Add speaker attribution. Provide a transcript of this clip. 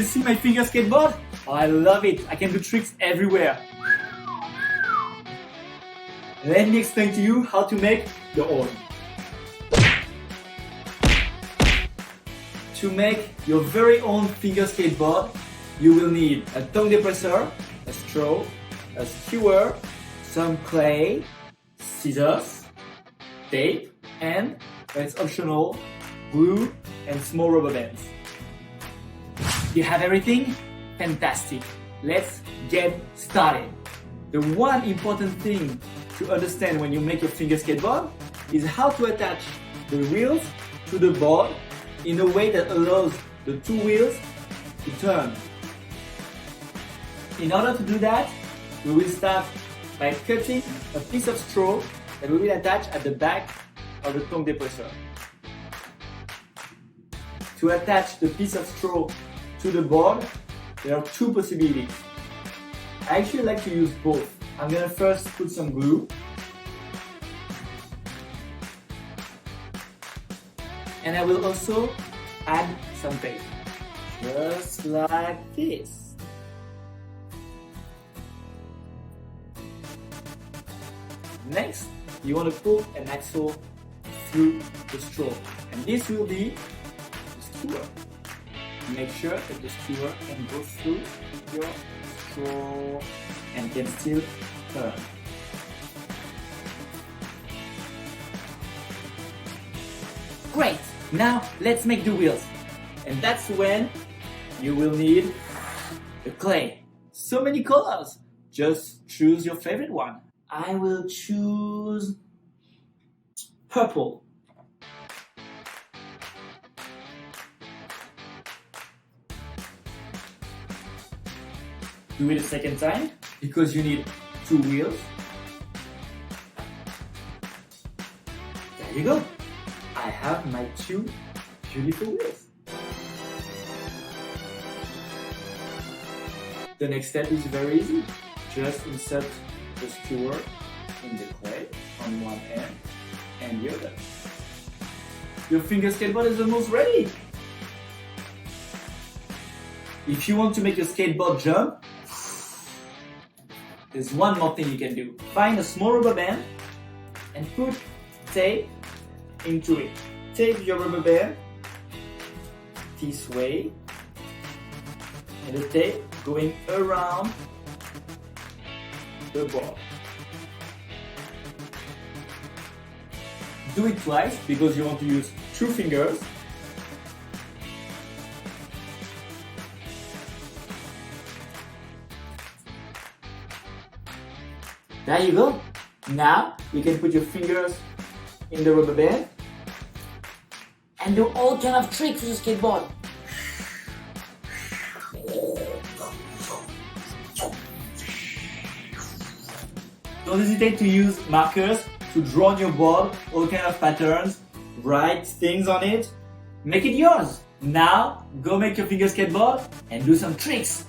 Speaker 1: see my finger skateboard? Oh, I love it. I can do tricks everywhere. Let me explain to you how to make your own. To make your very own finger skateboard, you will need a tongue depressor, a straw, a skewer, some clay, scissors, tape, and, when it's optional, glue and small rubber bands. You have everything? Fantastic! Let's get started. The one important thing to understand when you make your finger skateboard is how to attach the wheels to the board in a way that allows the two wheels to turn. In order to do that, we will start by cutting a piece of straw that we will attach at the back of the tongue depressor. To attach the piece of straw to the board, there are two possibilities. I actually like to use both. I'm gonna first put some glue. And I will also add some tape. Just like this. Next, you want to put an axle through the straw. And this will be the skewer. Make sure that the skewer can go through your straw and can still turn. Great! Now let's make the wheels. And that's when you will need the clay. So many colors. Just choose your favorite one. I will choose purple. Do it a second time because you need two wheels. There you go. I have my two beautiful wheels. The next step is very easy. Just insert the skewer in the clay on one end and the other. Your finger skateboard is almost ready. If you want to make your skateboard jump, there's one more thing you can do. Find a small rubber band and put tape into it. Tape your rubber band this way and the tape going around the board. Do it twice because you want to use two fingers. There you go. Now you can put your fingers in the rubber band and do all kind of tricks with your skateboard. Don't hesitate to use markers to draw on your board all kind of patterns, write things on it. Make it yours. Now go make your finger skateboard and do some tricks.